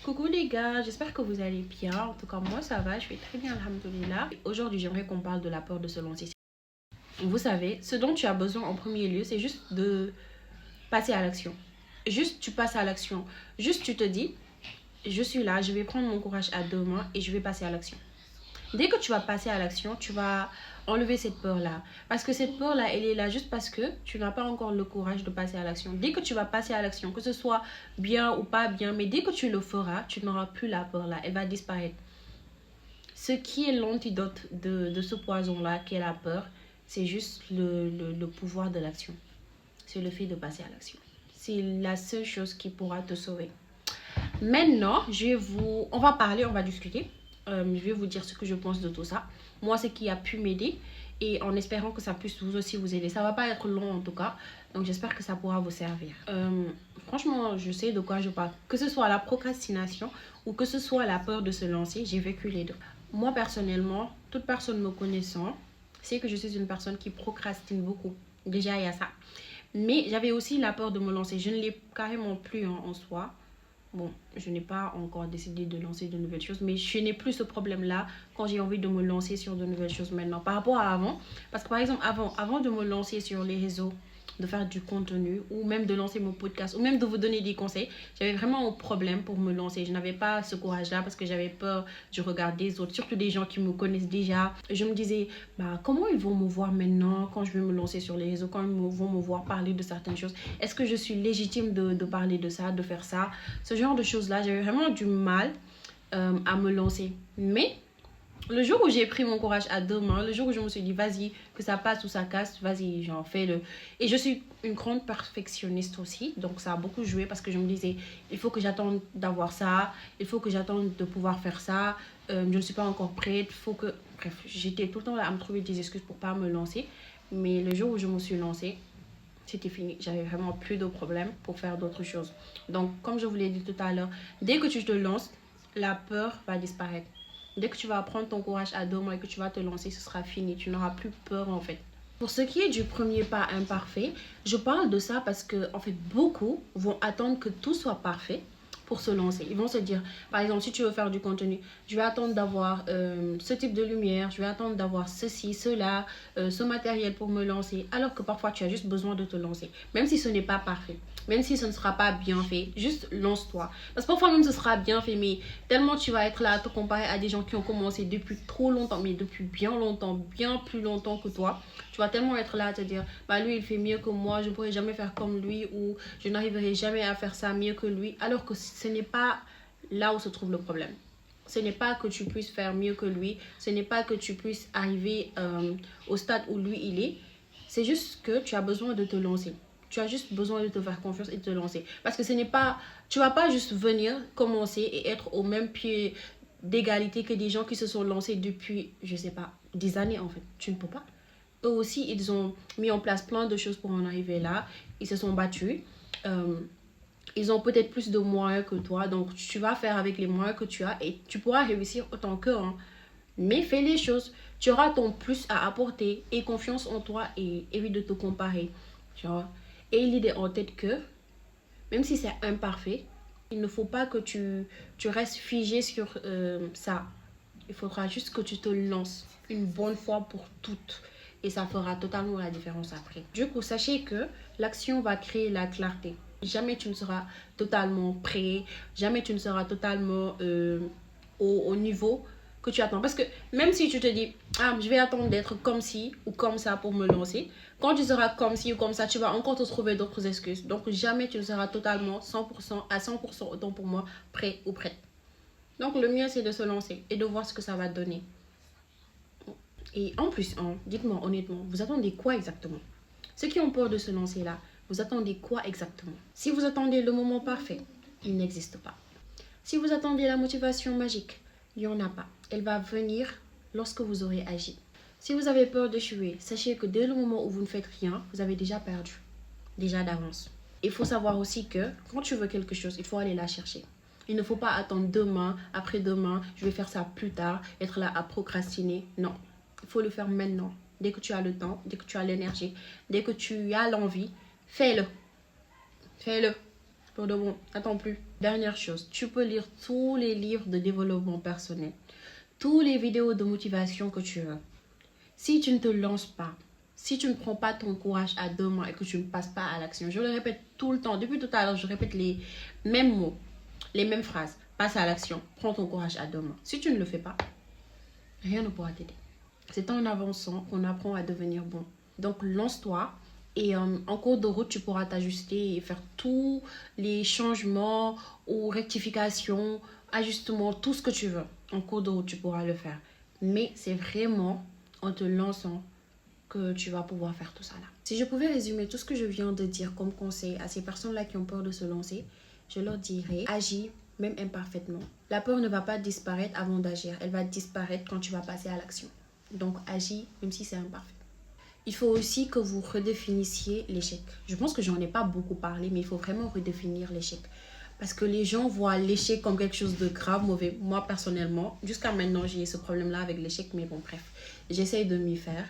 Coucou les gars, j'espère que vous allez bien. En tout cas, moi ça va, je vais très bien, alhamdoulilah. Aujourd'hui, j'aimerais qu'on parle de la peur de se lancer. Vous savez, ce dont tu as besoin en premier lieu, c'est juste de passer à l'action. Juste, tu passes à l'action. Juste, tu te dis, je suis là, je vais prendre mon courage à deux mains et je vais passer à l'action. Dès que tu vas passer à l'action, tu vas enlever cette peur-là. Parce que cette peur-là, elle est là juste parce que tu n'as pas encore le courage de passer à l'action. Dès que tu vas passer à l'action, que ce soit bien ou pas bien, mais dès que tu le feras, tu n'auras plus la peur-là. Elle va disparaître. Ce qui est l'antidote de ce poison-là, qui est la peur, c'est juste le pouvoir de l'action. C'est le fait de passer à l'action. C'est la seule chose qui pourra te sauver. Maintenant, on va parler, on va discuter. Je vais vous dire ce que je pense de tout ça. Moi, ce qui a pu m'aider et en espérant que ça puisse vous aussi vous aider. Ça va pas être long en tout cas, donc j'espère que ça pourra vous servir. Franchement, je sais de quoi je parle. Que ce soit la procrastination ou que ce soit la peur de se lancer, j'ai vécu les deux. Moi, personnellement, toute personne me connaissant sait que je suis une personne qui procrastine beaucoup. Déjà, il y a ça. Mais j'avais aussi la peur de me lancer. Je ne l'ai carrément plus en soi. Bon, je n'ai pas encore décidé de lancer de nouvelles choses, mais je n'ai plus ce problème-là quand j'ai envie de me lancer sur de nouvelles choses maintenant. Par rapport à avant, parce que par exemple, avant de me lancer sur les réseaux, de faire du contenu, ou même de lancer mon podcast, ou même de vous donner des conseils, j'avais vraiment un problème pour me lancer. Je n'avais pas ce courage-là parce que j'avais peur du regard des autres, surtout des gens qui me connaissent déjà. Je me disais, comment ils vont me voir maintenant quand je vais me lancer sur les réseaux, quand ils vont me voir parler de certaines choses. Est-ce que je suis légitime de parler de ça, de faire ça? Ce genre de choses-là, j'avais vraiment du mal à me lancer. Mais le jour où j'ai pris mon courage à deux mains, le jour où je me suis dit, vas-y, que ça passe ou ça casse, vas-y, j'en fais-le. Et je suis une grande perfectionniste aussi, donc ça a beaucoup joué parce que je me disais, il faut que j'attende d'avoir ça, il faut que j'attende de pouvoir faire ça, je ne suis pas encore prête, il faut que... Bref, j'étais tout le temps là à me trouver des excuses pour pas me lancer. Mais le jour où je me suis lancée, c'était fini. J'avais vraiment plus de problèmes pour faire d'autres choses. Donc, comme je vous l'ai dit tout à l'heure, dès que tu te lances, la peur va disparaître. Dès que tu vas prendre ton courage à deux mains et que tu vas te lancer, ce sera fini. Tu n'auras plus peur en fait. Pour ce qui est du premier pas imparfait, je parle de ça parce que en fait, beaucoup vont attendre que tout soit parfait pour se lancer. Ils vont se dire, par exemple, si tu veux faire du contenu, je vais attendre d'avoir ce type de lumière, je vais attendre d'avoir ceci, cela, ce matériel pour me lancer. Alors que parfois, tu as juste besoin de te lancer. Même si ce n'est pas parfait, même si ce ne sera pas bien fait, juste lance-toi. Parce que parfois même ce sera bien fait, mais tellement tu vas être là à te comparer à des gens qui ont commencé depuis trop longtemps, mais depuis bien longtemps, bien plus longtemps que toi. Tu vas tellement être là à te dire, lui il fait mieux que moi, je ne pourrai jamais faire comme lui ou je n'arriverai jamais à faire ça mieux que lui. Alors que ce n'est pas là où se trouve le problème. Ce n'est pas que tu puisses faire mieux que lui, ce n'est pas que tu puisses arriver au stade où lui il est. C'est juste que tu as besoin de te lancer. Tu as juste besoin de te faire confiance et de te lancer. Parce que ce n'est pas... Tu ne vas pas juste venir commencer et être au même pied d'égalité que des gens qui se sont lancés depuis, je ne sais pas, des années en fait. Tu ne peux pas. Eux aussi, ils ont mis en place plein de choses pour en arriver là. Ils se sont battus. Ils ont peut-être plus de moyens que toi. Donc, tu vas faire avec les moyens que tu as et tu pourras réussir autant qu'eux. Mais fais les choses. Tu auras ton plus à apporter et confiance en toi et évite de te comparer. Tu vois. Et l'idée en tête que, même si c'est imparfait, il ne faut pas que tu restes figé sur ça. Il faudra juste que tu te lances une bonne fois pour toutes. Et ça fera totalement la différence après. Du coup, sachez que l'action va créer la clarté. Jamais tu ne seras totalement prêt. Jamais tu ne seras totalement au niveau que tu attends. Parce que même si tu te dis, je vais attendre d'être comme ci ou comme ça pour me lancer. Quand tu seras comme ci ou comme ça, tu vas encore te trouver d'autres excuses. Donc jamais tu ne seras totalement 100% à 100% autant pour moi prêt ou prête. Donc le mieux c'est de se lancer et de voir ce que ça va donner. Et en plus, dites-moi honnêtement, vous attendez quoi exactement? Ceux qui ont peur de se lancer là, vous attendez quoi exactement? Si vous attendez le moment parfait, il n'existe pas. Si vous attendez la motivation magique, il n'y en a pas. Elle va venir lorsque vous aurez agi. Si vous avez peur d'échouer, sachez que dès le moment où vous ne faites rien, vous avez déjà perdu. Déjà d'avance. Il faut savoir aussi que quand tu veux quelque chose, il faut aller la chercher. Il ne faut pas attendre demain, après-demain, je vais faire ça plus tard, être là à procrastiner. Non, il faut le faire maintenant. Dès que tu as le temps, dès que tu as l'énergie, dès que tu as l'envie, fais-le. Fais-le. Pour de bon, attends plus. Dernière chose, tu peux lire tous les livres de développement personnel, tous les vidéos de motivation que tu veux. Si tu ne te lances pas, si tu ne prends pas ton courage à deux mains et que tu ne passes pas à l'action, je le répète tout le temps, depuis tout à l'heure, je répète les mêmes mots, les mêmes phrases. Passe à l'action, prends ton courage à deux mains. Si tu ne le fais pas, rien ne pourra t'aider. C'est en avançant qu'on apprend à devenir bon. Donc lance-toi et en cours de route, tu pourras t'ajuster et faire tous les changements ou rectifications, ajustements, tout ce que tu veux. En cours de route, tu pourras le faire. Mais c'est vraiment en te lançant que tu vas pouvoir faire tout ça là. Si je pouvais résumer tout ce que je viens de dire comme conseil à ces personnes-là qui ont peur de se lancer, je leur dirais, agis même imparfaitement. La peur ne va pas disparaître avant d'agir. Elle va disparaître quand tu vas passer à l'action. Donc agis même si c'est imparfait. Il faut aussi que vous redéfinissiez l'échec. Je pense que j'en ai pas beaucoup parlé, mais il faut vraiment redéfinir l'échec. Parce que les gens voient l'échec comme quelque chose de grave, mauvais. Moi, personnellement, jusqu'à maintenant, j'ai ce problème-là avec l'échec. Mais bon, bref, j'essaye de m'y faire.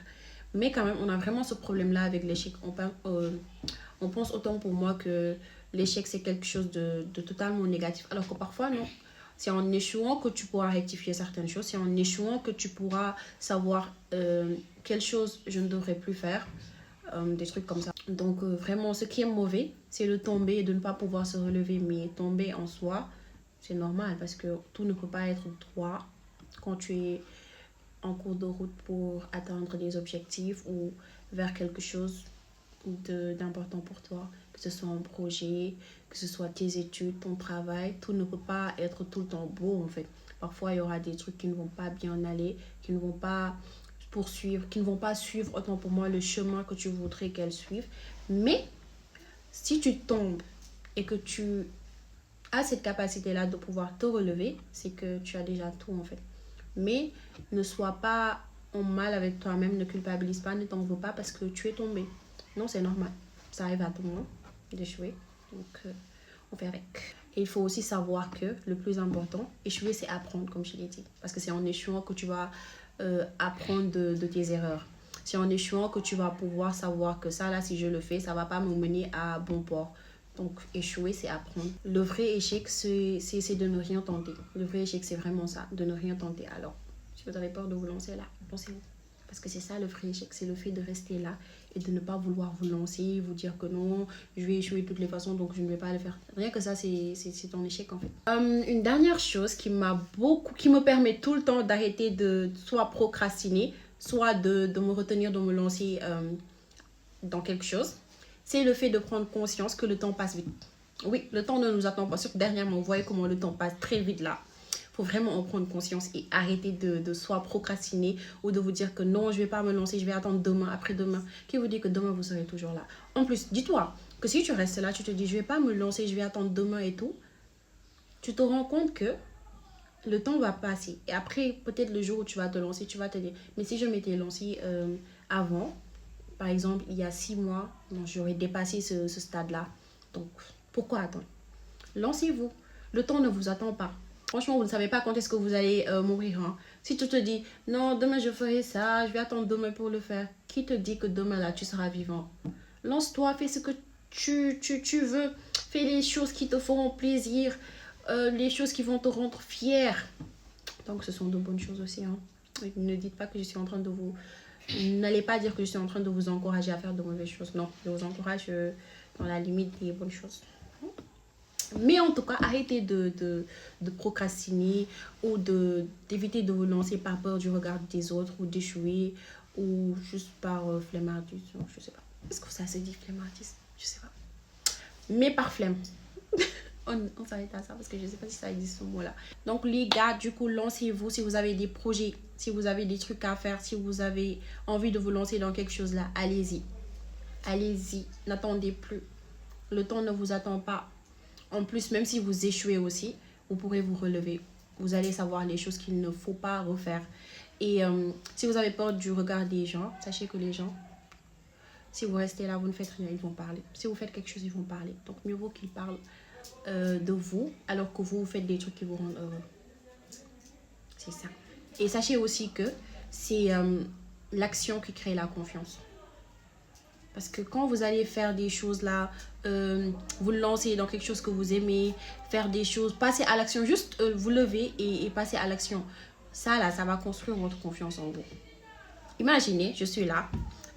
Mais quand même, on a vraiment ce problème-là avec l'échec. On pense autant pour moi que l'échec, c'est quelque chose de totalement négatif. Alors que parfois, non. C'est en échouant que tu pourras rectifier certaines choses. C'est en échouant que tu pourras savoir quelle chose je ne devrais plus faire. Des trucs comme ça. Donc vraiment, ce qui est mauvais, c'est de tomber et de ne pas pouvoir se relever. Mais tomber en soi, c'est normal parce que tout ne peut pas être droit quand tu es en cours de route pour atteindre des objectifs ou vers quelque chose d'important pour toi, que ce soit un projet, que ce soit tes études, ton travail, tout ne peut pas être tout le temps beau en fait. Parfois, il y aura des trucs qui ne vont pas bien aller, qui ne vont pas poursuivre, qui ne vont pas suivre autant pour moi le chemin que tu voudrais qu'elles suivent. Mais si tu tombes et que tu as cette capacité-là de pouvoir te relever, c'est que tu as déjà tout en fait. Mais ne sois pas en mal avec toi-même, ne culpabilise pas, ne t'en veux pas parce que tu es tombé. Non, c'est normal. Ça arrive à tout le monde d'échouer. Donc, on fait avec. Et il faut aussi savoir que le plus important, échouer, c'est apprendre, comme je l'ai dit. Parce que c'est en échouant que tu vas apprendre de tes erreurs. C'est en échouant que tu vas pouvoir savoir que ça, là, si je le fais, ça ne va pas me mener à bon port. Donc, échouer, c'est apprendre. Le vrai échec, c'est de ne rien tenter. Le vrai échec, c'est vraiment ça, de ne rien tenter. Alors, si vous avez peur de vous lancer là, lancez-vous. Parce que c'est ça le vrai échec, c'est le fait de rester là et de ne pas vouloir vous lancer, vous dire que non, je vais échouer de toutes les façons, donc je ne vais pas le faire. Rien que ça, c'est ton échec en fait. Une dernière chose qui me permet tout le temps d'arrêter de soit procrastiner, soit de me retenir, de me lancer dans quelque chose, c'est le fait de prendre conscience que le temps passe vite. Oui, le temps ne nous attend pas. Surtout dernièrement, vous voyez comment le temps passe très vite là. Il faut vraiment en prendre conscience et arrêter de soit procrastiner ou de vous dire que non, je ne vais pas me lancer, je vais attendre demain, après-demain. Qui vous dit que demain, vous serez toujours là. En plus, dis-toi que si tu restes là, tu te dis, je ne vais pas me lancer, je vais attendre demain et tout. Tu te rends compte que le temps va passer. Et après, peut-être le jour où tu vas te lancer, tu vas te dire, mais si je m'étais lancé avant, par exemple, il y a 6 mois, j'aurais dépassé ce stade-là. Donc, pourquoi attendre? Lancez-vous. Le temps ne vous attend pas. Franchement, vous ne savez pas quand est-ce que vous allez mourir. Hein. Si tu te dis, non, demain je ferai ça, je vais attendre demain pour le faire. Qui te dit que demain là, tu seras vivant? Lance-toi, fais ce que tu veux. Fais les choses qui te feront plaisir. Les choses qui vont te rendre fier. Donc, ce sont de bonnes choses aussi. Hein. Ne dites pas que je suis en train de vous... N'allez pas dire que je suis en train de vous encourager à faire de mauvaises choses. Non, je vous encourage dans la limite des bonnes choses. Mais en tout cas, arrêtez de procrastiner ou d'éviter de vous lancer par peur du regard des autres ou d'échouer ou juste par flemmardise. Je sais pas. Est-ce que ça se dit flemmardise? Je sais pas. Mais par flemme. on s'arrête à ça parce que je sais pas si ça existe ce mot-là. Donc les gars, du coup, lancez-vous si vous avez des projets, si vous avez des trucs à faire, si vous avez envie de vous lancer dans quelque chose là, allez-y. Allez-y. N'attendez plus. Le temps ne vous attend pas. En plus, même si vous échouez aussi, vous pourrez vous relever. Vous allez savoir les choses qu'il ne faut pas refaire. Et si vous avez peur du regard des gens, sachez que les gens, si vous restez là, vous ne faites rien, ils vont parler. Si vous faites quelque chose, ils vont parler. Donc, mieux vaut qu'ils parlent de vous, alors que vous faites des trucs qui vous rendent heureux. C'est ça. Et sachez aussi que c'est l'action qui crée la confiance. Parce que quand vous allez faire des choses là, vous lancez dans quelque chose que vous aimez, faire des choses, passer à l'action, juste vous lever et passer à l'action. Ça là, ça va construire votre confiance en vous. Imaginez, je suis là,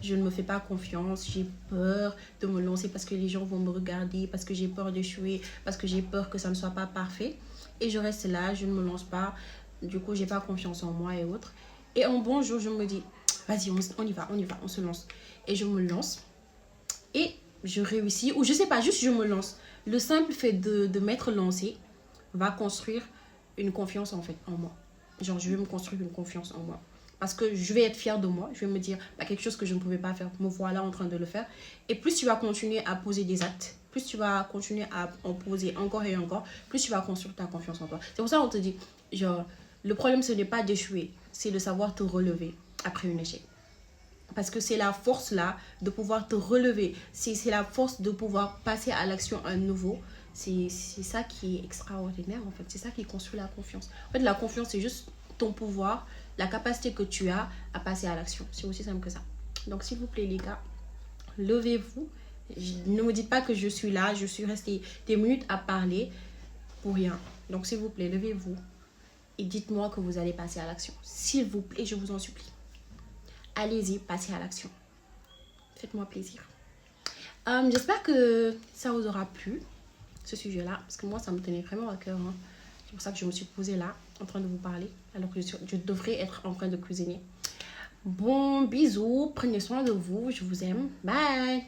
je ne me fais pas confiance, j'ai peur de me lancer parce que les gens vont me regarder, parce que j'ai peur d'échouer, parce que j'ai peur que ça ne soit pas parfait. Et je reste là, je ne me lance pas, du coup, j'ai pas confiance en moi et autres. Et un bon jour, je me dis, vas-y, on y va, on se lance. Et je me lance et je réussis, ou je sais pas, juste je me lance. Le simple fait de m'être lancé va construire une confiance en fait en moi. Genre, je vais me construire une confiance en moi. Parce que je vais être fière de moi. Je vais me dire, bah, quelque chose que je ne pouvais pas faire, me voilà en train de le faire. Et plus tu vas continuer à poser des actes, plus tu vas continuer à en poser encore et encore, plus tu vas construire ta confiance en toi. C'est pour ça qu'on te dit, genre, le problème, ce n'est pas d'échouer, c'est de savoir te relever après un échec. Parce que c'est la force là de pouvoir te relever. C'est la force de pouvoir passer à l'action à nouveau. C'est ça qui est extraordinaire en fait. C'est ça qui construit la confiance. En fait, la confiance, c'est juste ton pouvoir, la capacité que tu as à passer à l'action. C'est aussi simple que ça. Donc, s'il vous plaît, les gars, levez-vous. Ne me dites pas que je suis là. Je suis restée des minutes à parler pour rien. Donc, s'il vous plaît, levez-vous et dites-moi que vous allez passer à l'action. S'il vous plaît, je vous en supplie. Allez-y, passez à l'action. Faites-moi plaisir. J'espère que ça vous aura plu, ce sujet-là, parce que moi, ça me tenait vraiment à cœur. Hein. C'est pour ça que je me suis posée là, en train de vous parler, alors que je devrais être en train de cuisiner. Bon, bisous, prenez soin de vous, je vous aime. Bye.